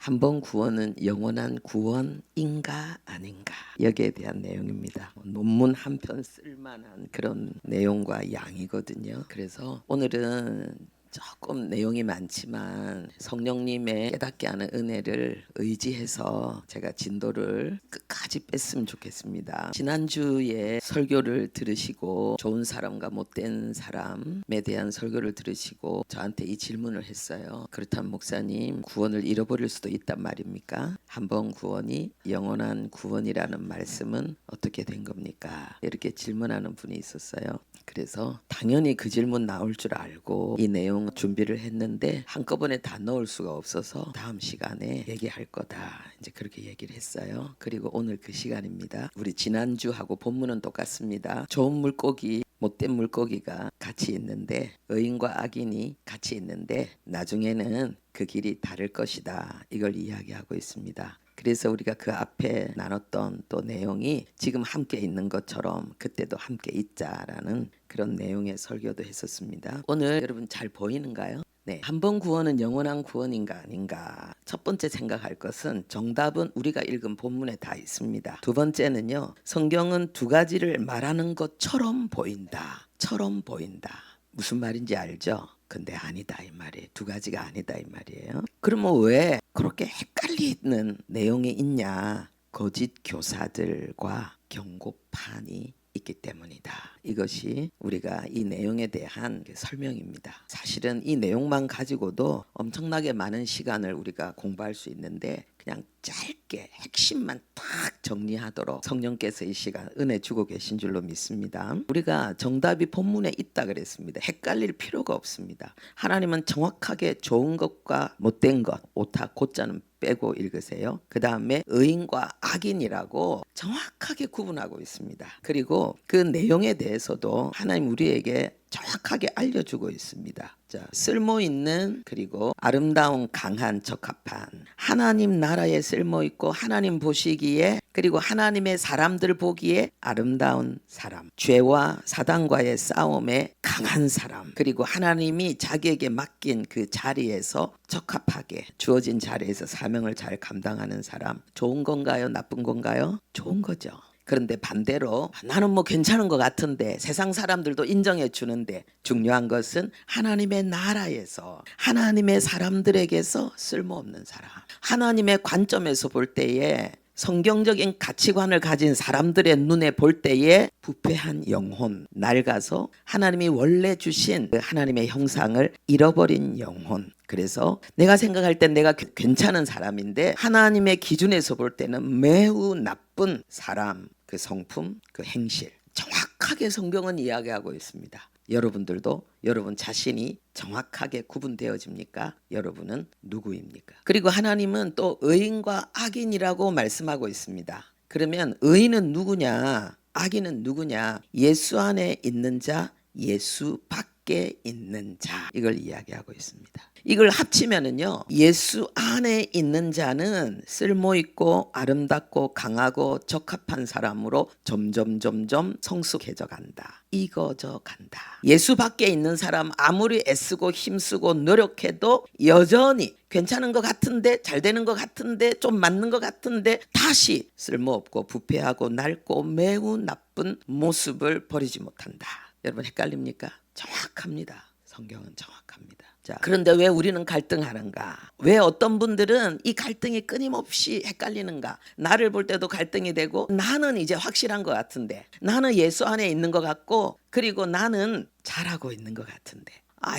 한 번 구원은 영원한 구원인가 아닌가, 여기에 대한 내용입니다. 논문 한 편 쓸만한 그런 내용과 양이거든요. 그래서 오늘은 조금 내용이 많지만 성령님의 깨닫게 하는 은혜를 의지해서 제가 진도를 끝까지 뺐으면 좋겠습니다. 지난주에 설교를 들으시고 좋은 사람과 못된 사람에 대한 설교를 들으시고 저한테 이 질문을 했어요. 그렇다면 목사님, 구원을 잃어버릴 수도 있단 말입니까? 한 번 구원이 영원한 구원이라는 말씀은 어떻게 된 겁니까? 이렇게 질문하는 분이 있었어요. 그래서 당연히 그 질문 나올 줄 알고 이 내용 준비를 했는데 한꺼번에 다 넣을 수가 없어서 다음 시간에 얘기할 거다, 이제 그렇게 얘기를 했어요. 그리고 오늘 그 시간입니다. 우리 지난주하고 본문은 똑같습니다. 좋은 물고기, 못된 물고기가 같이 있는데, 의인과 악인이 같이 있는데 나중에는 그 길이 다를 것이다, 이걸 이야기하고 있습니다. 그래서 우리가 그 앞에 나눴던 또 내용이 지금 함께 있는 것처럼 그때도 함께 있자라는 그런 내용의 설교도 했었습니다. 오늘 여러분 잘 보이는가요? 네, 한 번 구원은 영원한 구원인가 아닌가. 첫 번째 생각할 것은 정답은 우리가 읽은 본문에 다 있습니다. 두 번째는요, 성경은 두 가지를 말하는 것처럼 보인다. 처럼 보인다. 무슨 말인지 알죠? 근데 아니다 이 말이에요. 두 가지가 아니다 이 말이에요. 그러면 왜 그렇게 헷갈리는 내용이 있냐? 거짓 교사들과 경고판이 있기 때문이다. 이것이 우리가 이 내용에 대한 설명입니다. 사실은 이 내용만 가지고도 엄청나게 많은 시간을 우리가 공부할 수 있는데 그냥 짧게 핵심만 딱 정리하도록 성령께서 이 시간 은혜 주고 계신 줄로 믿습니다. 우리가 정답이 본문에 있다 그랬습니다. 헷갈릴 필요가 없습니다. 하나님은 정확하게 좋은 것과 못된 것, 오타 고자는 빼고 읽으세요. 그 다음에 의인과 악인이라고 정확하게 구분하고 있습니다. 그리고 그 내용에 대해서도 하나님 우리에게 정확하게 알려주고 있습니다. 자, 쓸모있는 그리고 아름다운 강한 적합한, 하나님 나라에 쓸모있고 하나님 보시기에 그리고 하나님의 사람들 보기에 아름다운 사람, 죄와 사단과의 싸움에 강한 사람, 그리고 하나님이 자기에게 맡긴 그 자리에서 적합하게 주어진 자리에서 사명을 잘 감당하는 사람. 좋은 건가요? 나쁜 건가요? 좋은 거죠. 그런데 반대로 나는 뭐 괜찮은 것 같은데 세상 사람들도 인정해 주는데, 중요한 것은 하나님의 나라에서 하나님의 사람들에게서 쓸모없는 사람, 하나님의 관점에서 볼 때에 성경적인 가치관을 가진 사람들의 눈에 볼 때에 부패한 영혼, 낡아서 하나님이 원래 주신 그 하나님의 형상을 잃어버린 영혼. 그래서 내가 생각할 땐 내가 괜찮은 사람인데 하나님의 기준에서 볼 때는 매우 나쁜 사람, 그 성품, 그 행실, 정확하게 성경은 이야기하고 있습니다. 여러분들도 여러분 자신이 정확하게 구분되어집니까? 여러분은 누구입니까? 그리고 하나님은 또 의인과 악인이라고 말씀하고 있습니다. 그러면 의인은 누구냐? 악인은 누구냐? 예수 안에 있는 자, 예수 밖에 있는 자, 이걸 이야기하고 있습니다. 이걸 합치면은요, 예수 안에 있는 자는 쓸모있고 아름답고 강하고 적합한 사람으로 점점 성숙해져 간다, 익어져 간다. 예수 밖에 있는 사람 아무리 애쓰고 힘쓰고 노력해도 여전히 괜찮은 것 같은데, 잘 되는 것 같은데, 좀 맞는 것 같은데 다시 쓸모없고 부패하고 낡고 매우 나쁜 모습을 버리지 못한다. 여러분 헷갈립니까? 정확합니다. 성경은 정확합니다. 자, 그런데 왜 우리는 갈등하는가? 왜 어떤 분들은 이 갈등이 끊임없이 헷갈리는가? 나를 볼 때도 갈등이 되고, 나는 이제 확실한 것 같은데, 나는 예수 안에 있는 것 같고, 그리고 나는 잘하고 있는 것 같은데,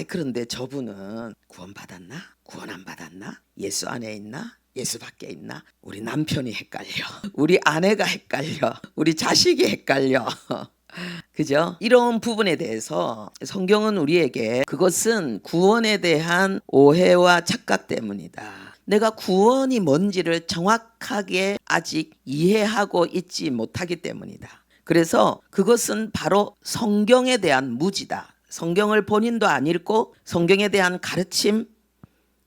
그런데 저분은 구원 받았나? 구원 안 받았나? 예수 안에 있나? 예수 밖에 있나? 우리 남편이 헷갈려. 우리 아내가 헷갈려. 우리 자식이 헷갈려. 그죠? 이런 부분에 대해서 성경은 우리에게 그것은 구원에 대한 오해와 착각 때문이다, 내가 구원이 뭔지를 정확하게 아직 이해하고 있지 못하기 때문이다. 그래서 그것은 바로 성경에 대한 무지다. 성경을 본인도 안 읽고 성경에 대한 가르침,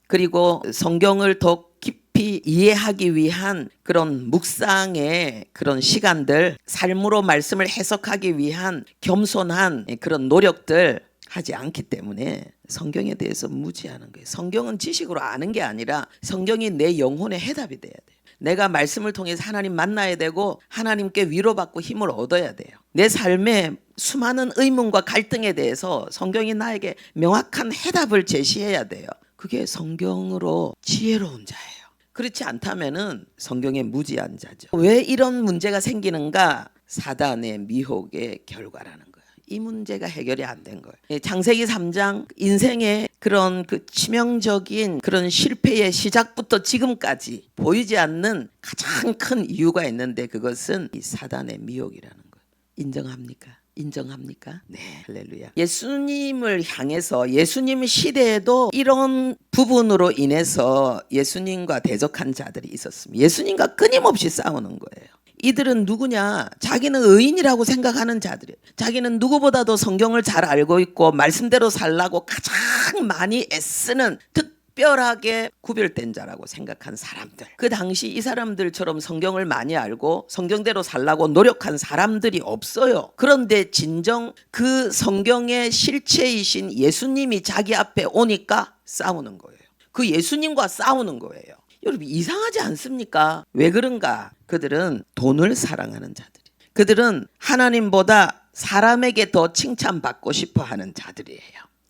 그리고 성경을 더 깊이 이해하기 위한 그런 묵상의 그런 시간들, 삶으로 말씀을 해석하기 위한 겸손한 그런 노력들, 하지 않기 때문에 성경에 대해서 무지하는 거예요. 성경은 지식으로 아는 게 아니라 성경이 내 영혼의 해답이 돼야 돼요. 내가 말씀을 통해서 하나님 만나야 되고 하나님께 위로받고 힘을 얻어야 돼요. 내 삶에 수많은 의문과 갈등에 대해서 성경이 나에게 명확한 해답을 제시해야 돼요. 그게 성경으로 지혜로운 자예요. 그렇지 않다면은 성경에 무지한 자죠. 왜 이런 문제가 생기는가? 사단의 미혹의 결과라는 거예요. 이 문제가 해결이 안 된 거예요. 창세기 3장 인생의 그런 그 치명적인 그런 실패의 시작부터 지금까지 보이지 않는 가장 큰 이유가 있는데 그것은 이 사단의 미혹이라는 거예요. 인정합니까? 인정합니까? 네, 할렐루야. 예수님을 향해서 예수님 시대에도 이런 부분으로 인해서 예수님과 대적한 자들이 있었습니다. 예수님과 끊임없이 싸우는 거예요. 이들은 누구냐? 자기는 의인이라고 생각하는 자들이에요. 자기는 누구보다도 성경을 잘 알고 있고 말씀대로 살라고 가장 많이 애쓰는 특별하게 구별된 자라고 생각한 사람들. 그 당시 이 사람들처럼 성경을 많이 알고 성경대로 살라고 노력한 사람들이 없어요. 그런데 진정 그 성경의 실체이신 예수님이 자기 앞에 오니까 싸우는 거예요. 그 예수님과 싸우는 거예요. 여러분 이상하지 않습니까? 왜 그런가? 그들은 돈을 사랑하는 자들이. 그들은 하나님보다 사람에게 더 칭찬받고 싶어 하는 자들이에요.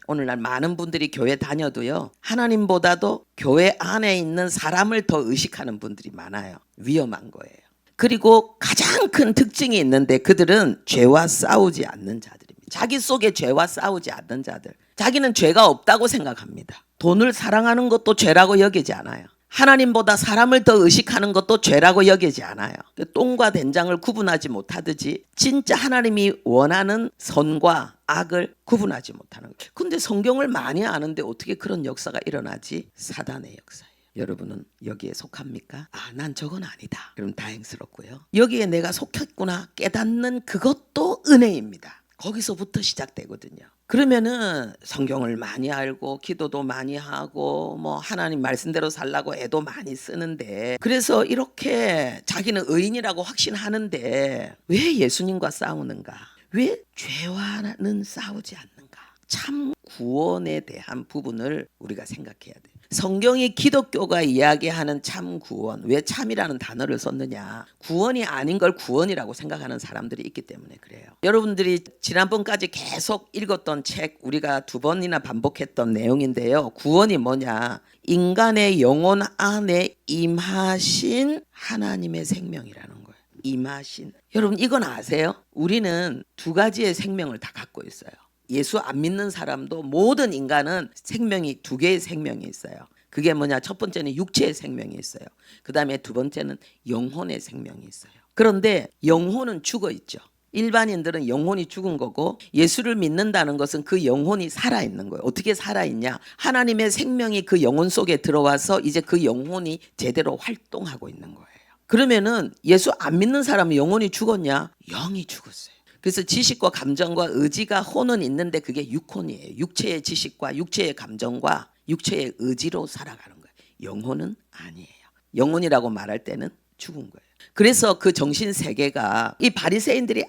오늘날 많은 분들이 교회 다녀도요. 하나님보다도 교회 안에 있는 사람을 더 의식하는 분들이 많아요. 위험한 거예요. 그리고 가장 큰 특징이 있는데 그들은 죄와 싸우지 않는 자들입니다. 자기 속에 죄와 싸우지 않는 자들. 자기는 죄가 없다고 생각합니다. 돈을 사랑하는 것도 죄라고 여기지 않아요. 하나님보다 사람을 더 의식하는 것도 죄라고 여기지 않아요. 똥과 된장을 구분하지 못하듯이 진짜 하나님이 원하는 선과 악을 구분하지 못하는 거예요. 근데 성경을 많이 아는데 어떻게 그런 역사가 일어나지? 사단의 역사예요. 여러분은 여기에 속합니까? 난 저건 아니다. 그럼 다행스럽고요. 여기에 내가 속했구나 깨닫는 그것도 은혜입니다. 거기서부터 시작되거든요. 그러면은 성경을 많이 알고 기도도 많이 하고 뭐 하나님 말씀대로 살라고 애도 많이 쓰는데 그래서 이렇게 자기는 의인이라고 확신하는데 왜 예수님과 싸우는가? 왜 죄와는 싸우지 않는가? 참 구원에 대한 부분을 우리가 생각해야 돼요. 성경이 기독교가 이야기하는 참 구원, 왜 참이라는 단어를 썼느냐? 구원이 아닌 걸 구원이라고 생각하는 사람들이 있기 때문에 그래요. 여러분들이 지난번까지 계속 읽었던 책 우리가 2번이나 반복했던 내용인데요. 구원이 뭐냐? 인간의 영혼 안에 임하신 하나님의 생명이라는 거예요. 임하신. 여러분 이건 아세요? 우리는 2가지의 생명을 다 갖고 있어요. 예수 안 믿는 사람도 모든 인간은 생명이 2개의 생명이 있어요. 그게 뭐냐? 첫 번째는 육체의 생명이 있어요. 그 다음에 2번째는 영혼의 생명이 있어요. 그런데 영혼은 죽어 있죠. 일반인들은 영혼이 죽은 거고 예수를 믿는다는 것은 그 영혼이 살아있는 거예요. 어떻게 살아있냐? 하나님의 생명이 그 영혼 속에 들어와서 이제 그 영혼이 제대로 활동하고 있는 거예요. 그러면은 예수 안 믿는 사람은 영혼이 죽었냐? 영이 죽었어요. 그래서 지식과 감정과 의지가 혼은 있는데 그게 육혼이에요. 육체의 지식과 육체의 감정과 육체의 의지로 살아가는 거예요. 영혼은 아니에요. 영혼이라고 말할 때는 죽은 거예요. 그래서 그 정신 세계가 이 바리새인들이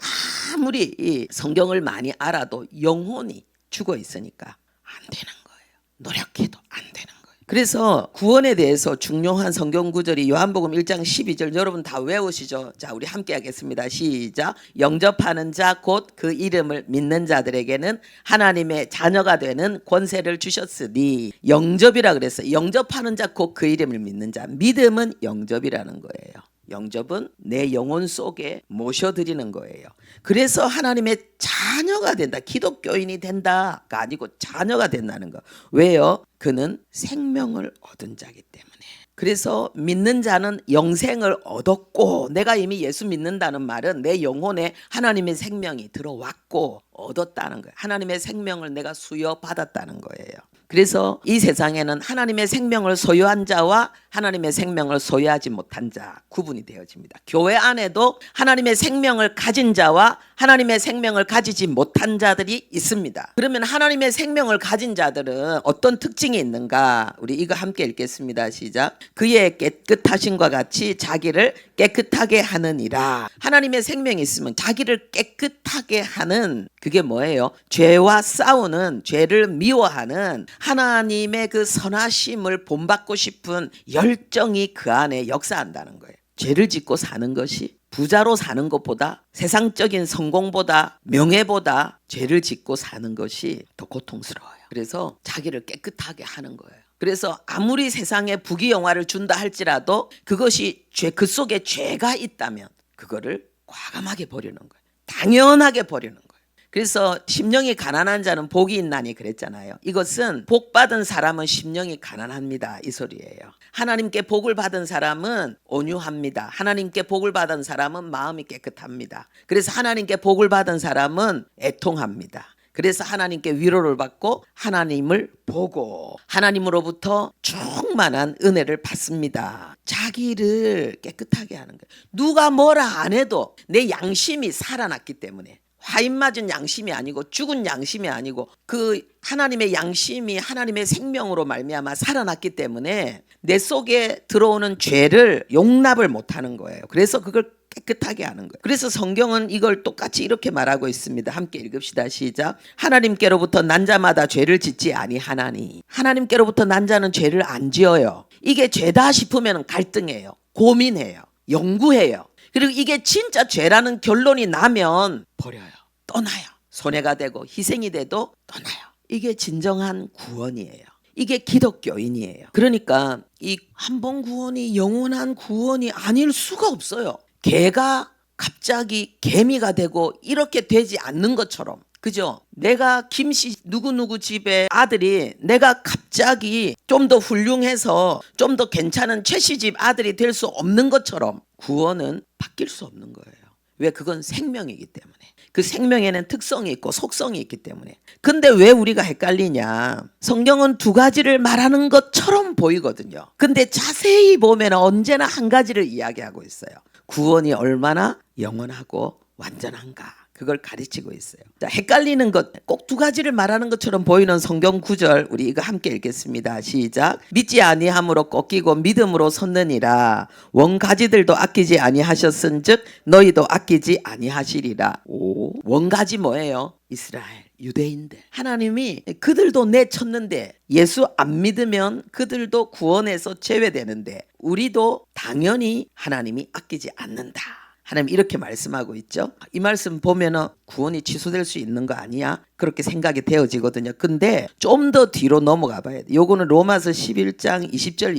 아무리 이 성경을 많이 알아도 영혼이 죽어 있으니까 안 되는 거예요. 노력해도 안 되는 거예요. 그래서 구원에 대해서 중요한 성경 구절이 요한복음 1장 12절 여러분 다 외우시죠? 자, 우리 함께 하겠습니다. 시작. 영접하는 자 곧 그 이름을 믿는 자들에게는 하나님의 자녀가 되는 권세를 주셨으니 영접이라 그랬어요. 영접하는 자 곧 그 이름을 믿는 자. 믿음은 영접이라는 거예요. 영접은 내 영혼 속에 모셔드리는 거예요. 그래서 하나님의 자녀가 된다. 기독교인이 된다가 아니고 자녀가 된다는 거. 왜요? 그는 생명을 얻은 자이기 때문에. 그래서 믿는 자는 영생을 얻었고 내가 이미 예수 믿는다는 말은 내 영혼에 하나님의 생명이 들어왔고 얻었다는 거예요. 하나님의 생명을 내가 수여받았다는 거예요. 그래서 이 세상에는 하나님의 생명을 소유한 자와 하나님의 생명을 소유하지 못한 자 구분이 되어집니다. 교회 안에도 하나님의 생명을 가진 자와 하나님의 생명을 가지지 못한 자들이 있습니다. 그러면 하나님의 생명을 가진 자들은 어떤 특징이 있는가? 우리 이거 함께 읽겠습니다. 시작. 그의 깨끗하심과 같이 자기를 깨끗하게 하느니라. 하나님의 생명이 있으면 자기를 깨끗하게 하는, 그게 뭐예요? 죄와 싸우는, 죄를 미워하는 하나님의 그 선하심을 본받고 싶은 열정이 그 안에 역사한다는 거예요. 죄를 짓고 사는 것이, 부자로 사는 것보다, 세상적인 성공보다, 명예보다 죄를 짓고 사는 것이 더 고통스러워요. 그래서 자기를 깨끗하게 하는 거예요. 그래서 아무리 세상에 부귀영화를 준다 할지라도 그것이 그 속에 죄가 있다면 그거를 과감하게 버리는 거예요. 당연하게 버리는 거예요. 그래서 심령이 가난한 자는 복이 있나니 그랬잖아요. 이것은 복 받은 사람은 심령이 가난합니다, 이 소리예요. 하나님께 복을 받은 사람은 온유합니다. 하나님께 복을 받은 사람은 마음이 깨끗합니다. 그래서 하나님께 복을 받은 사람은 애통합니다. 그래서 하나님께 위로를 받고 하나님을 보고 하나님으로부터 충만한 은혜를 받습니다. 자기를 깨끗하게 하는 거예요. 누가 뭐라 안 해도 내 양심이 살아났기 때문에, 화인 맞은 양심이 아니고 죽은 양심이 아니고 그 하나님의 양심이 하나님의 생명으로 말미암아 살아났기 때문에 내 속에 들어오는 죄를 용납을 못하는 거예요. 그래서 그걸 깨끗하게 하는 거예요. 그래서 성경은 이걸 똑같이 이렇게 말하고 있습니다. 함께 읽읍시다. 시작. 하나님께로부터 난 자마다 죄를 짓지 아니하나니. 하나님께로부터 난 자는 죄를 안 지어요. 이게 죄다 싶으면 갈등해요. 고민해요. 연구해요. 그리고 이게 진짜 죄라는 결론이 나면 버려요. 떠나요. 손해가 되고 희생이 돼도 떠나요. 이게 진정한 구원이에요. 이게 기독교인이에요. 그러니까 이 한 번 구원이 영원한 구원이 아닐 수가 없어요. 개가 갑자기 개미가 되고 이렇게 되지 않는 것처럼, 그죠? 내가 김씨 누구누구 집에 아들이 내가 갑자기 좀 더 훌륭해서 좀 더 괜찮은 최씨 집 아들이 될 수 없는 것처럼 구원은 바뀔 수 없는 거예요. 왜? 그건 생명이기 때문에. 그 생명에는 특성이 있고 속성이 있기 때문에. 근데 왜 우리가 헷갈리냐? 성경은 두 가지를 말하는 것처럼 보이거든요. 근데 자세히 보면 언제나 한 가지를 이야기하고 있어요. 구원이 얼마나 영원하고 완전한가, 그걸 가르치고 있어요. 자, 헷갈리는 것, 꼭 두 가지를 말하는 것처럼 보이는 성경 구절, 우리 이거 함께 읽겠습니다. 시작. 믿지 아니함으로 꺾이고 믿음으로 섰느니라. 원가지들도 아끼지 아니하셨은즉 너희도 아끼지 아니하시리라. 오, 원가지 뭐예요? 이스라엘, 유대인들. 하나님이 그들도 내쳤는데, 예수 안 믿으면 그들도 구원에서 제외되는데 우리도 당연히 하나님이 아끼지 않는다. 하나님 이렇게 말씀하고 있죠. 이 말씀 보면은 구원이 취소될 수 있는 거 아니야? 그렇게 생각이 되어지거든요. 근데 좀 더 뒤로 넘어가 봐야 돼. 요거는 로마서 11장 20절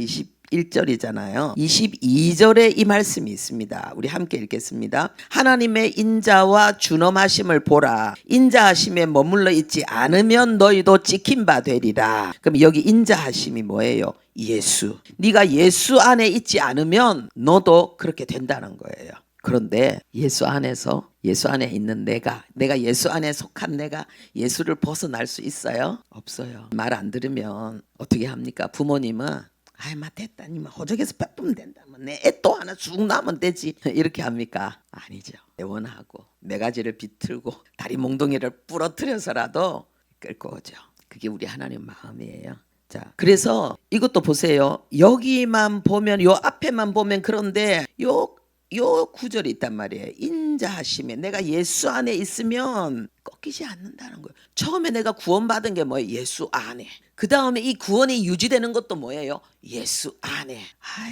21절이잖아요. 22절에 이 말씀이 있습니다. 우리 함께 읽겠습니다. 하나님의 인자와 준엄하심을 보라. 인자하심에 머물러 있지 않으면 너희도 찍힌 바 되리라. 그럼 여기 인자하심이 뭐예요? 예수. 네가 예수 안에 있지 않으면 너도 그렇게 된다는 거예요. 그런데 예수 안에서, 예수 안에 있는 내가 예수 안에 속한 내가 예수를 벗어날 수 있어요? 없어요. 말 안 들으면 어떻게 합니까? 부모님은 아이 마 됐다, 니마 호적에서 뺏으면 된다, 내 애 또 하나 쭉 나면 되지, 이렇게 합니까? 아니죠. 애원하고 매가지를 비틀고 다리 몽둥이를 부러뜨려서라도 끌고 오죠. 그게 우리 하나님 마음이에요. 자, 그래서 이것도 보세요. 여기만 보면, 요 앞에만 보면 그런데 요 구절이 있단 말이에요. 인자하심에, 내가 예수 안에 있으면 꺾이지 않는다는 거예요. 처음에 내가 구원받은 게 뭐예요? 예수 안에. 그 다음에 이 구원이 유지되는 것도 뭐예요? 예수 안에.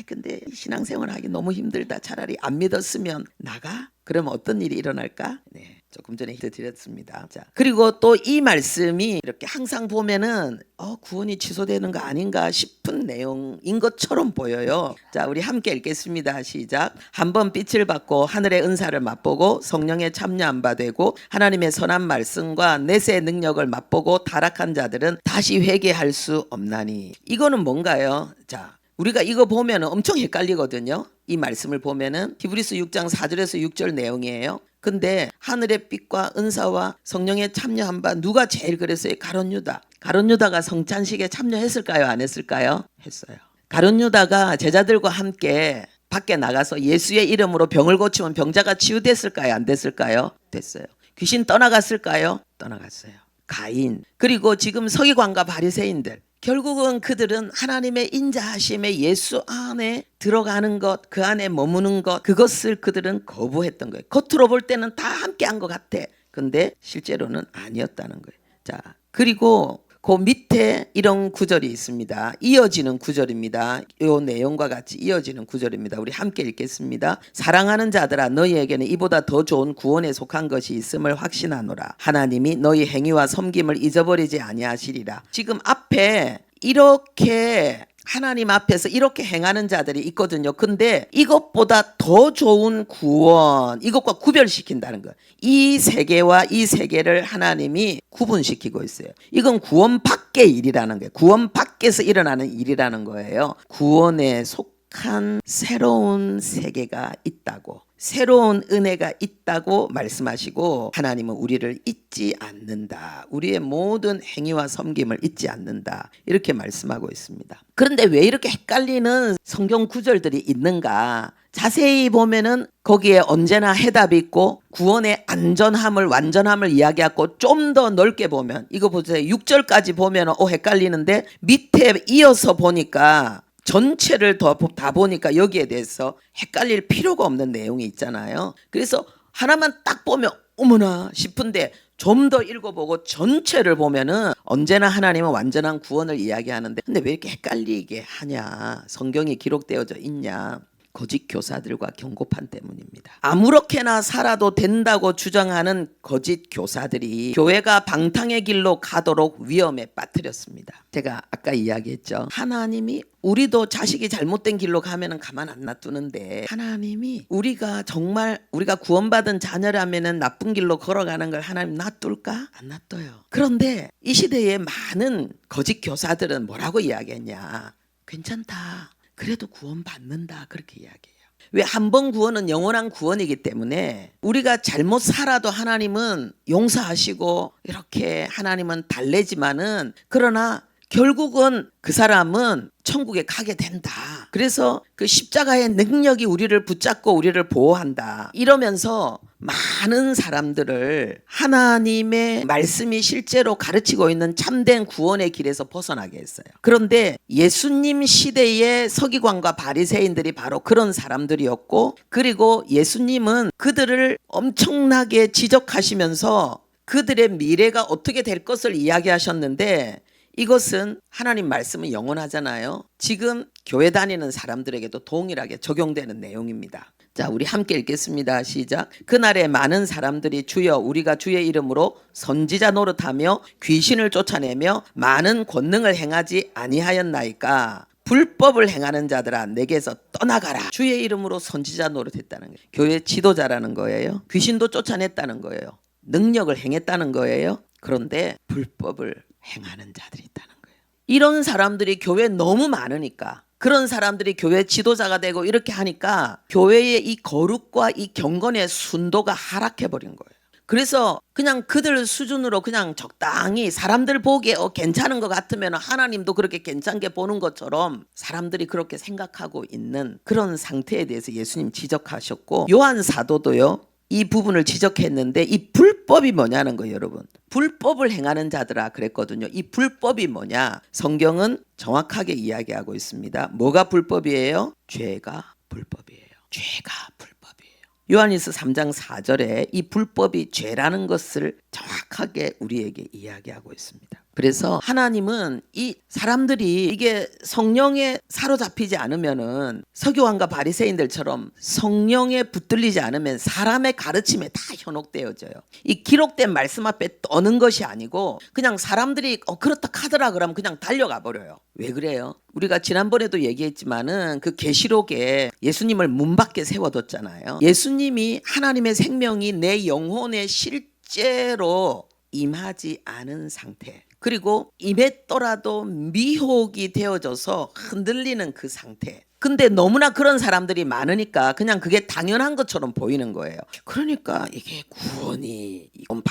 근데 신앙생활 하기 너무 힘들다. 차라리 안 믿었으면 나가? 그러면 어떤 일이 일어날까? 네, 조금 전에 힌트 드렸습니다. 자, 그리고 또 이 말씀이 이렇게 항상 보면은 구원이 취소되는 거 아닌가 싶은 내용인 것처럼 보여요. 자, 우리 함께 읽겠습니다. 시작. 한번 빛을 받고 하늘의 은사를 맛보고 성령에 참여한 바 되고 하나님의 선한 말씀과 내세의 능력을 맛보고 타락한 자들은 다시 회개할 수 없나니. 이거는 뭔가요? 자, 우리가 이거 보면 엄청 헷갈리거든요. 이 말씀을 보면은 히브리서 6장 4절에서 6절 내용이에요. 근데 하늘의 빛과 은사와 성령에 참여한 바, 누가 제일 그랬어요? 가룟 유다. 가룟 유다가 성찬식에 참여했을까요? 안 했을까요? 했어요. 가룟 유다가 제자들과 함께 밖에 나가서 예수의 이름으로 병을 고치면 병자가 치유됐을까요? 안 됐을까요? 됐어요. 귀신 떠나갔을까요? 떠나갔어요. 가인, 그리고 지금 서기관과 바리새인들, 결국은 그들은 하나님의 인자하심의 예수 안에 들어가는 것, 그 안에 머무는 것, 그것을 그들은 거부했던 거예요. 겉으로 볼 때는 다 함께 한 것 같아. 근데 실제로는 아니었다는 거예요. 자, 그리고 그 밑에 이런 구절이 있습니다. 이어지는 구절입니다. 이 내용과 같이 이어지는 구절입니다. 우리 함께 읽겠습니다. 사랑하는 자들아, 너희에게는 이보다 더 좋은 구원에 속한 것이 있음을 확신하노라. 하나님이 너희 행위와 섬김을 잊어버리지 아니하시리라. 지금 앞에 이렇게 하나님 앞에서 이렇게 행하는 자들이 있거든요. 근데 이것보다 더 좋은 구원, 이것과 구별시킨다는 거예요. 이 세계와 이 세계를 하나님이 구분시키고 있어요. 이건 구원 밖의 일이라는 거예요. 구원 밖에서 일어나는 일이라는 거예요. 구원에 속한 새로운 세계가 있다고, 새로운 은혜가 있다고 말씀하시고, 하나님은 우리를 잊지 않는다. 우리의 모든 행위와 섬김을 잊지 않는다. 이렇게 말씀하고 있습니다. 그런데 왜 이렇게 헷갈리는 성경 구절들이 있는가? 자세히 보면은 거기에 언제나 해답이 있고 구원의 안전함을, 완전함을 이야기하고, 좀 더 넓게 보면 이거 보세요. 6절까지 보면 헷갈리는데 밑에 이어서 보니까 전체를 다 보니까 여기에 대해서 헷갈릴 필요가 없는 내용이 있잖아요. 그래서 하나만 딱 보면 어머나 싶은데 좀 더 읽어보고 전체를 보면은 언제나 하나님은 완전한 구원을 이야기하는데, 근데 왜 이렇게 헷갈리게 하냐? 성경이 기록되어져 있냐? 거짓 교사들과 경고판 때문입니다. 아무렇게나 살아도 된다고 주장하는 거짓 교사들이 교회가 방탕의 길로 가도록 위험에 빠뜨렸습니다. 제가 아까 이야기했죠. 하나님이 우리도 자식이 잘못된 길로 가면은 가만 안 놔두는데, 하나님이 우리가 정말 우리가 구원받은 자녀라면은 나쁜 길로 걸어가는 걸 하나님 놔둘까? 안 놔둬요. 그런데 이 시대에 많은 거짓 교사들은 뭐라고 이야기했냐? 괜찮다. 그래도 구원받는다. 그렇게 이야기해요. 왜? 한 번 구원은 영원한 구원이기 때문에 우리가 잘못 살아도 하나님은 용서하시고 이렇게 하나님은 달래지만은, 그러나 결국은 그 사람은 천국에 가게 된다. 그래서 그 십자가의 능력이 우리를 붙잡고 우리를 보호한다. 이러면서 많은 사람들을 하나님의 말씀이 실제로 가르치고 있는 참된 구원의 길에서 벗어나게 했어요. 그런데 예수님 시대의 서기관과 바리새인들이 바로 그런 사람들이었고, 그리고 예수님은 그들을 엄청나게 지적하시면서 그들의 미래가 어떻게 될 것을 이야기하셨는데, 이것은 하나님 말씀은 영원하잖아요. 지금 교회 다니는 사람들에게도 동일하게 적용되는 내용입니다. 자, 우리 함께 읽겠습니다. 시작. 그날에 많은 사람들이 주여 우리가 주의 이름으로 선지자 노릇하며 귀신을 쫓아내며 많은 권능을 행하지 아니하였나이까? 불법을 행하는 자들아 내게서 떠나가라. 주의 이름으로 선지자 노릇했다는 거예요. 교회 지도자라는 거예요. 귀신도 쫓아냈다는 거예요. 능력을 행했다는 거예요. 그런데 불법을 행하는 자들이 있다는 거예요. 이런 사람들이 교회에 너무 많으니까, 그런 사람들이 교회 지도자가 되고 이렇게 하니까 교회의 이 거룩과 이 경건의 순도가 하락해버린 거예요. 그래서 그냥 그들 수준으로 그냥 적당히 사람들 보기에 괜찮은 것 같으면 하나님도 그렇게 괜찮게 보는 것처럼 사람들이 그렇게 생각하고 있는 그런 상태에 대해서 예수님 지적하셨고, 요한 사도도요 이 부분을 지적했는데, 이 불법이 뭐냐는 거예요. 여러분, 불법을 행하는 자들아 그랬거든요. 이 불법이 뭐냐? 성경은 정확하게 이야기하고 있습니다. 뭐가 불법이에요? 죄가 불법이에요. 죄가 불법이에요. 요한일서 3장 4절에 이 불법이 죄라는 것을 정확하게 우리에게 이야기하고 있습니다. 그래서 하나님은 이 사람들이 이게 성령에 사로잡히지 않으면은, 서기관과 바리새인들처럼 성령에 붙들리지 않으면 사람의 가르침에 다 현혹되어져요. 이 기록된 말씀 앞에 떠는 것이 아니고 그냥 사람들이 그렇다 하더라 그러면 그냥 달려가 버려요. 왜 그래요? 우리가 지난번에도 얘기했지만은 그 계시록에 예수님을 문 밖에 세워뒀잖아요. 예수님이 하나님의 생명이 내 영혼에 실제로 임하지 않은 상태, 그리고 임했더라도 미혹이 되어져서 흔들리는 그 상태, 근데 너무나 그런 사람들이 많으니까 그냥 그게 당연한 것처럼 보이는 거예요. 그러니까 이게 구원이 이건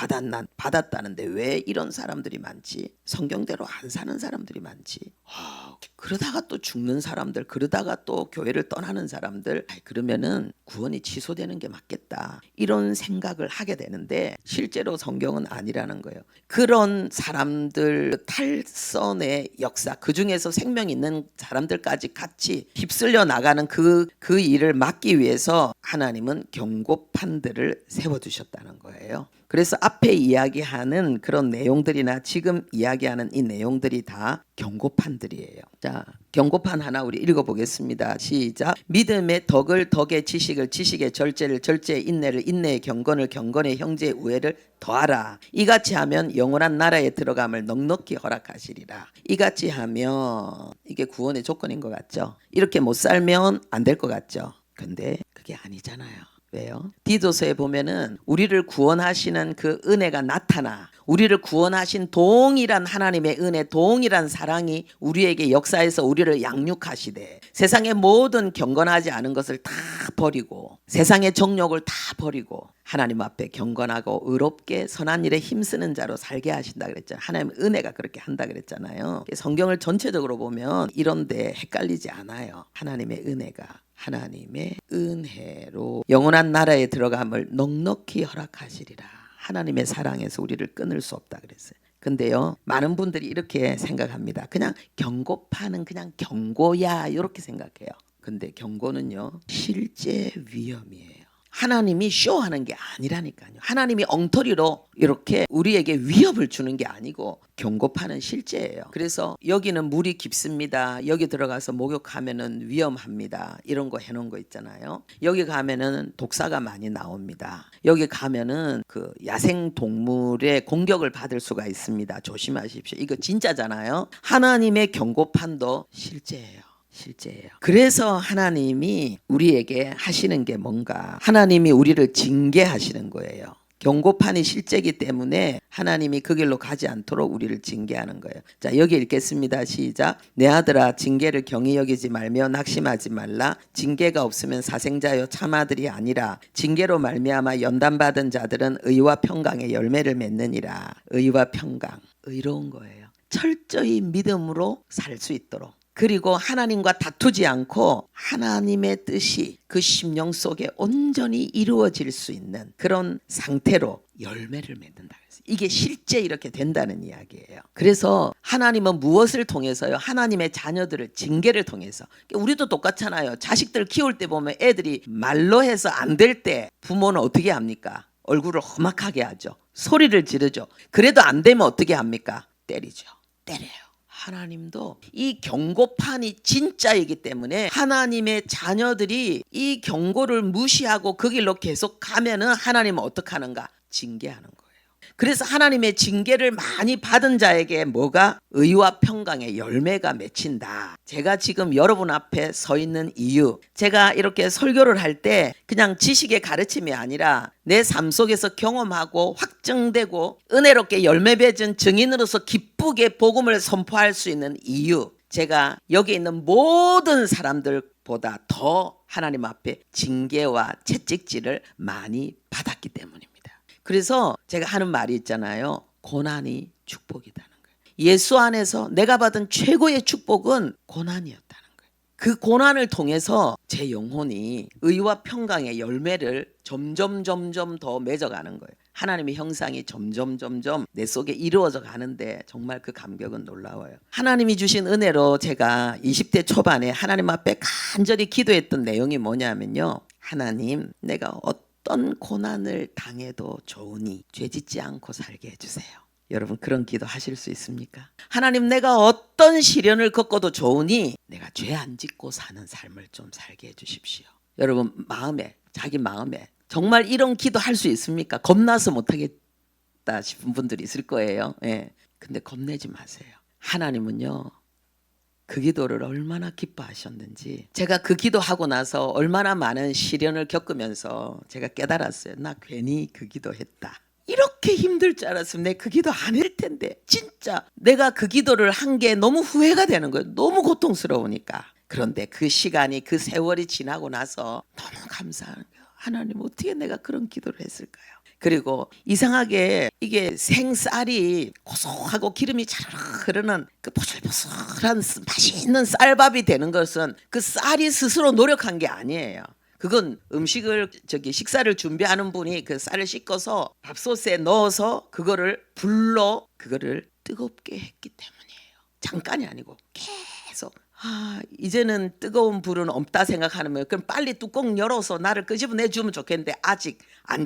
받았다는데 왜 이런 사람들이 많지? 성경대로 안 사는 사람들이 많지. 그러다가 또 죽는 사람들, 그러다가 또 교회를 떠나는 사람들, 그러면은 구원이 취소되는 게 맞겠다. 이런 생각을 하게 되는데 실제로 성경은 아니라는 거예요. 그런 사람들 탈선의 역사, 그 중에서 생명 있는 사람들까지 같이 휩쓸려 나가는 그 일을 막기 위해서 하나님은 경고판들을 세워두셨다는 거예요. 그래서 앞에 이야기하는 그런 내용들이나 지금 이야기하는 이 내용들이 다 경고판들이에요. 자, 경고판 하나 우리 읽어보겠습니다. 시작. 믿음의 덕을 덕의 지식을 지식의 절제를 절제의 인내를 인내의 경건을 경건의 형제의 우애를 더하라. 이같이 하면 영원한 나라에 들어감을 넉넉히 허락하시리라. 이같이 하면 이게 구원의 조건인 것 같죠? 이렇게 못 살면 안 될 것 같죠? 근데 그게 아니잖아요. 왜요? 디도서에 보면은 우리를 구원하시는 그 은혜가 나타나 우리를 구원하신 동일한 하나님의 은혜, 동일한 사랑이 우리에게 역사에서 우리를 양육하시되 세상의 모든 경건하지 않은 것을 다 버리고 세상의 정욕을 다 버리고 하나님 앞에 경건하고 의롭게 선한 일에 힘쓰는 자로 살게 하신다 그랬잖아요. 하나님의 은혜가 그렇게 한다 그랬잖아요. 성경을 전체적으로 보면 이런데 헷갈리지 않아요. 하나님의 은혜가 하나님의 은혜로 영원한 나라에 들어감을 넉넉히 허락하시리라. 하나님의 사랑에서 우리를 끊을 수 없다 그랬어요. 근데요, 많은 분들이 이렇게 생각합니다. 그냥 경고파는 그냥 경고야 이렇게 생각해요. 근데 경고는요 실제 위험이에요. 하나님이 쇼하는 게 아니라니까요. 하나님이 엉터리로 이렇게 우리에게 위협을 주는 게 아니고 경고파는 실제예요. 그래서 여기는 물이 깊습니다. 여기 들어가서 목욕하면은 위험합니다. 이런 거 해놓은 거 있잖아요. 여기 가면은 독사가 많이 나옵니다. 여기 가면은 그 야생 동물의 공격을 받을 수가 있습니다. 조심하십시오. 이거 진짜잖아요. 하나님의 경고판도 실제예요. 실제예요. 그래서 하나님이 우리에게 하시는 게 뭔가 하나님이 우리를 징계하시는 거예요. 경고판이 실제이기 때문에 하나님이 그 길로 가지 않도록 우리를 징계하는 거예요. 자, 여기 읽겠습니다. 시작. 내 아들아 징계를 경히 여기지 말며 낙심하지 말라. 징계가 없으면 사생자여 참아들이 아니라 징계로 말미암아 연단받은 자들은 의와 평강의 열매를 맺느니라. 의와 평강, 의로운 거예요. 철저히 믿음으로 살 수 있도록. 그리고 하나님과 다투지 않고 하나님의 뜻이 그 심령 속에 온전히 이루어질 수 있는 그런 상태로 열매를 맺는다. 이게 실제 이렇게 된다는 이야기예요. 그래서 하나님은 무엇을 통해서요? 하나님의 자녀들을 징계를 통해서. 우리도 똑같잖아요. 자식들 키울 때 보면 애들이 말로 해서 안 될 때 부모는 어떻게 합니까? 얼굴을 험악하게 하죠. 소리를 지르죠. 그래도 안 되면 어떻게 합니까? 때리죠. 때려요. 하나님도 이 경고판이 진짜이기 때문에 하나님의 자녀들이 이 경고를 무시하고 그 길로 계속 가면은 하나님은 어떻게 하는가? 징계하는 거예요. 그래서 하나님의 징계를 많이 받은 자에게 뭐가? 의와 평강의 열매가 맺힌다. 제가 지금 여러분 앞에 서 있는 이유, 제가 이렇게 설교를 할 때 그냥 지식의 가르침이 아니라 내 삶 속에서 경험하고 확증되고 은혜롭게 열매 맺은 증인으로서 기쁘게 복음을 선포할 수 있는 이유, 제가 여기 있는 모든 사람들보다 더 하나님 앞에 징계와 채찍질을 많이 받았기 때문입니다. 그래서 제가 하는 말이 있잖아요. 고난이 축복이다는 거예요. 예수 안에서 내가 받은 최고의 축복은 고난이었다는 거예요. 그 고난을 통해서 제 영혼이 의와 평강의 열매를 점점 더 맺어가는 거예요. 하나님의 형상이 점점 내 속에 이루어져 가는데 정말 그 감격은 놀라워요. 하나님이 주신 은혜로 제가 20대 초반에 하나님 앞에 간절히 기도했던 내용이 뭐냐면요. 하나님, 내가 어떤 고난을 당해도 좋으니 죄짓지 않고 살게 해주세요. 여러분 그런 기도 하실 수 있습니까? 하나님, 내가 어떤 시련을 겪어도 좋으니 내가 죄 안 짓고 사는 삶을 좀 살게 해주십시오. 여러분 마음에, 자기 마음에 정말 이런 기도 할 수 있습니까? 겁나서 못하겠다 싶은 분들이 있을 거예요. 예. 근데 겁내지 마세요. 하나님은요, 그 기도를 얼마나 기뻐하셨는지, 제가 그 기도하고 나서 얼마나 많은 시련을 겪으면서 제가 깨달았어요. 나 괜히 그 기도했다. 이렇게 힘들 줄 알았으면 내가 그 기도 안 할 텐데. 진짜 내가 그 기도를 한 게 너무 후회가 되는 거예요. 너무 고통스러우니까. 그런데 그 시간이 그 세월이 지나고 나서 너무 감사한 거예요. 하나님 어떻게 내가 그런 기도를 했을까요? 그리고 이상하게 이게 생쌀이 고소하고 기름이 자르르 흐르는 그 보슬보슬한 맛있는 쌀밥이 되는 것은 그 쌀이 스스로 노력한 게 아니에요. 그건 음식을 식사를 준비하는 분이 그 쌀을 씻어서 밥솥에 넣어서 불로 그거를 뜨겁게 했기 때문이에요. 잠깐이 아니고 계속. 이제는 뜨거운 불은 없다 생각하면 그럼 빨리 뚜껑 열어서 나를 끄집어내 주면 좋겠는데 아직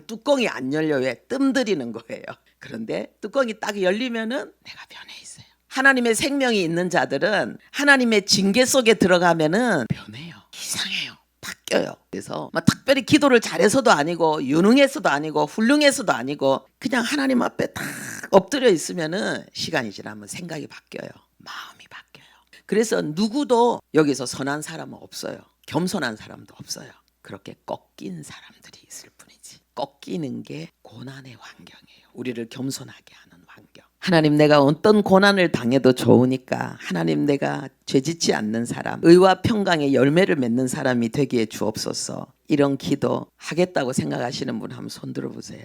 뚜껑이 안 열려요. 왜? 뜸들이는 거예요. 그런데 뚜껑이 딱 열리면은 내가 변해 있어요. 하나님의 생명이 있는 자들은 하나님의 징계 속에 들어가면은 변해요. 이상해요. 바뀌어요. 그래서 특별히 기도를 잘해서도 아니고 유능해서도 아니고 훌륭해서도 아니고 그냥 하나님 앞에 딱 엎드려 있으면은 시간이 지나면 생각이 바뀌어요. 마음이 바뀌어요. 그래서 누구도 여기서 선한 사람은 없어요. 겸손한 사람도 없어요. 그렇게 꺾인 사람들이 있을 뿐이지. 꺾이는 게 고난의 환경이에요. 우리를 겸손하게 하는 환경. 하나님 내가 어떤 고난을 당해도 좋으니까 하나님 내가 죄짓지 않는 사람, 의와 평강의 열매를 맺는 사람이 되기에 주옵소서. 이런 기도 하겠다고 생각하시는 분 한번 손 들어보세요.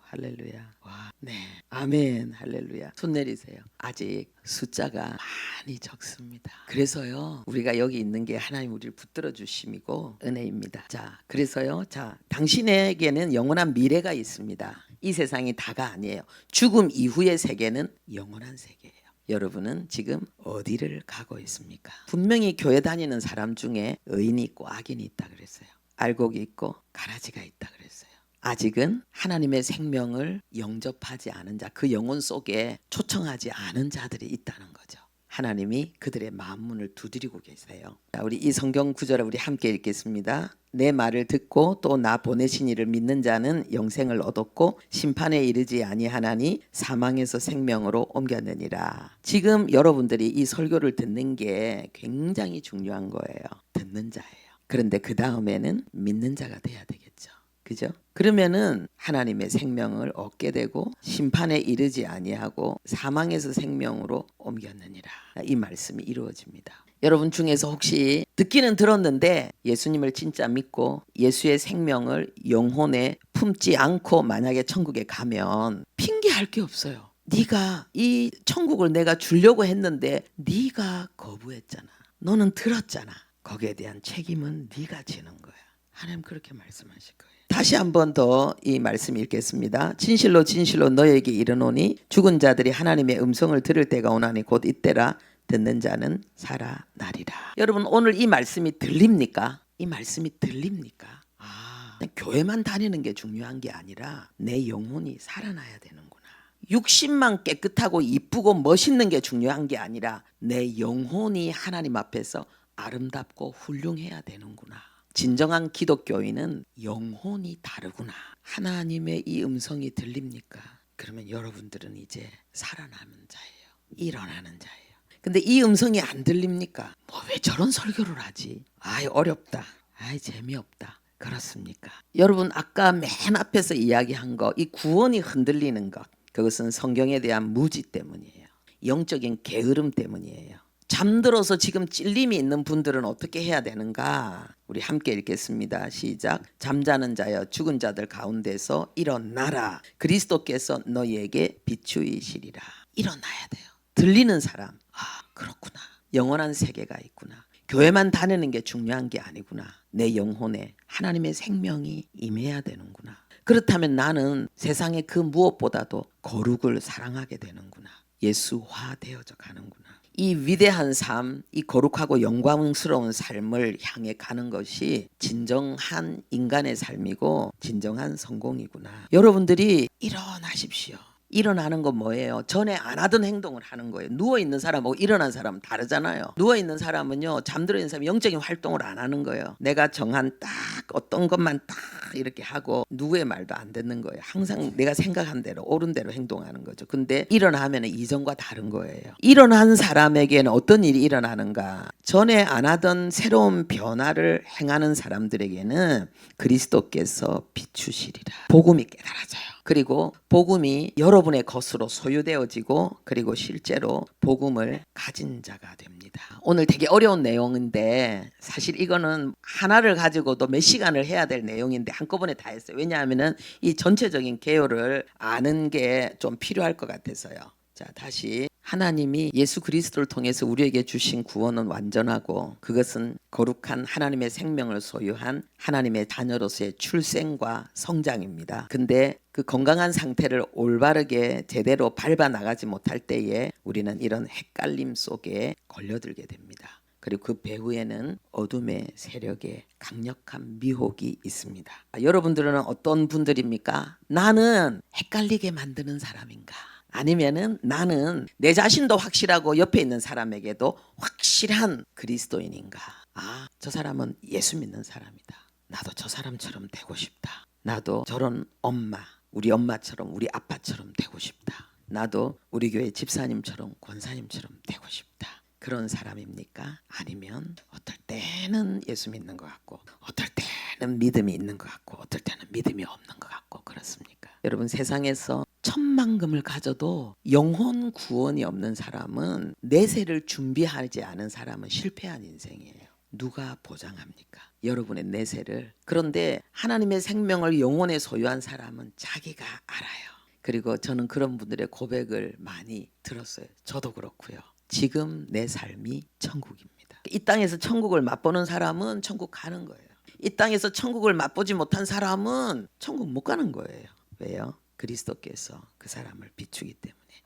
할렐루야. 와, 네, 아멘, 할렐루야. 손 내리세요. 아직 숫자가 많이 적습니다. 그래서요 우리가 여기 있는 게 하나님 우리를 붙들어 주심이고 은혜입니다. 자, 그래서요, 자, 당신에게는 영원한 미래가 있습니다. 이 세상이 다가 아니에요. 죽음 이후의 세계는 영원한 세계예요. 여러분은 지금 어디를 가고 있습니까? 분명히 교회 다니는 사람 중에 의인이 있고 악인이 있다 그랬어요. 알곡이 있고 가라지가 있다 그랬어요. 아직은 하나님의 생명을 영접하지 않은 자, 그 영혼 속에 초청하지 않은 자들이 있다는 거죠. 하나님이 그들의 마음문을 두드리고 계세요. 자, 우리 이 성경 구절을 우리 함께 읽겠습니다. 내 말을 듣고 또 나 보내신 이를 믿는 자는 영생을 얻었고 심판에 이르지 아니하나니 사망에서 생명으로 옮겼느니라. 지금 여러분들이 이 설교를 듣는 게 굉장히 중요한 거예요. 듣는 자예요. 그런데 그 다음에는 믿는 자가 돼야 되겠죠. 그죠? 그러면은 하나님의 생명을 얻게 되고 심판에 이르지 아니하고 사망에서 생명으로 옮겼느니라. 이 말씀이 이루어집니다. 여러분 중에서 혹시 듣기는 들었는데 예수님을 진짜 믿고 예수의 생명을 영혼에 품지 않고 만약에 천국에 가면 핑계할 게 없어요. 네가 이 천국을 내가 주려고 했는데 네가 거부했잖아. 너는 들었잖아. 거기에 대한 책임은 네가 지는 거야. 하나님 그렇게 말씀하실 거예요. 다시 한 번 더 이 말씀 읽겠습니다. 진실로 진실로 너에게 이르노니 죽은 자들이 하나님의 음성을 들을 때가 오나니 곧 이때라. 듣는 자는 살아나리라. 여러분 오늘 이 말씀이 들립니까? 이 말씀이 들립니까? 교회만 다니는 게 중요한 게 아니라 내 영혼이 살아나야 되는구나. 육신만 깨끗하고 이쁘고 멋있는 게 중요한 게 아니라 내 영혼이 하나님 앞에서 아름답고 훌륭해야 되는구나. 진정한 기독교인은 영혼이 다르구나. 하나님의 이 음성이 들립니까? 그러면 여러분들은 이제 살아나는 자예요. 일어나는 자예요. 근데 이 음성이 안 들립니까? 왜 저런 설교를 하지? 어렵다. 재미없다. 그렇습니까? 여러분 아까 맨 앞에서 이야기한 거, 이 구원이 흔들리는 것, 그것은 성경에 대한 무지 때문이에요. 영적인 게으름 때문이에요. 잠들어서 지금 찔림이 있는 분들은 어떻게 해야 되는가? 우리 함께 읽겠습니다. 시작. 잠자는 자여 죽은 자들 가운데서 일어나라. 그리스도께서 너희에게 비추이시리라. 일어나야 돼요. 들리는 사람. 그렇구나. 영원한 세계가 있구나. 교회만 다니는 게 중요한 게 아니구나. 내 영혼에 하나님의 생명이 임해야 되는구나. 그렇다면 나는 세상의 그 무엇보다도 거룩을 사랑하게 되는구나. 예수화 되어져 가는구나. 이 위대한 삶, 이 거룩하고 영광스러운 삶을 향해 가는 것이 진정한 인간의 삶이고 진정한 성공이구나. 여러분들이 일어나십시오. 일어나는 건 뭐예요? 전에 안 하던 행동을 하는 거예요. 누워있는 사람하고 일어난 사람은 다르잖아요. 누워있는 사람은요, 잠들어 있는 사람은 영적인 활동을 안 하는 거예요. 내가 정한 딱 어떤 것만 딱 이렇게 하고 누구의 말도 안 듣는 거예요. 항상 내가 생각한 대로 옳은 대로 행동하는 거죠. 근데 일어나면 이전과 다른 거예요. 일어난 사람에게는 어떤 일이 일어나는가? 전에 안 하던 새로운 변화를 행하는 사람들에게는 그리스도께서 비추시리라. 복음이 깨달아져요. 그리고 복음이 여러분의 것으로 소유되어지고 그리고 실제로 복음을 가진 자가 됩니다. 오늘 되게 어려운 내용인데 사실 이거는 하나를 가지고도 몇 시간을 해야 될 내용인데 한꺼번에 다 했어요. 왜냐하면은 이 전체적인 개요를 아는 게 좀 필요할 것 같아서요. 자, 다시 하나님이 예수 그리스도를 통해서 우리에게 주신 구원은 완전하고 그것은 거룩한 하나님의 생명을 소유한 하나님의 자녀로서의 출생과 성장입니다. 근데 그 건강한 상태를 올바르게 제대로 밟아 나가지 못할 때에 우리는 이런 헷갈림 속에 걸려들게 됩니다. 그리고 그 배후에는 어둠의 세력의 강력한 미혹이 있습니다. 여러분들은 어떤 분들입니까? 나는 헷갈리게 만드는 사람인가? 아니면은 나는 내 자신도 확실하고 옆에 있는 사람에게도 확실한 그리스도인인가? 아, 저 사람은 예수 믿는 사람이다. 나도 저 사람처럼 되고 싶다. 나도 저런 엄마, 우리 엄마처럼 우리 아빠처럼 되고 싶다. 나도 우리 교회 집사님처럼 권사님처럼 되고 싶다. 그런 사람입니까? 아니면 어떨 때는 예수 믿는 것 같고 어떨 때는 믿음이 있는 것 같고 어떨 때는 믿음이 없는 것 같고 그렇습니까? 여러분 세상에서 천만금을 가져도 영혼 구원이 없는 사람은 내세를 준비하지 않은 사람은 실패한 인생이에요. 누가 보장합니까? 여러분의 내세를. 그런데 하나님의 생명을 영혼에 소유한 사람은 자기가 알아요. 그리고 저는 그런 분들의 고백을 많이 들었어요. 저도 그렇고요. 지금 내 삶이 천국입니다. 이 땅에서 천국을 맛보는 사람은 천국 가는 거예요. 이 땅에서 천국을 맛보지 못한 사람은 천국 못 가는 거예요. 왜요? 그리스도께서 그 사람을 비추기 때문에.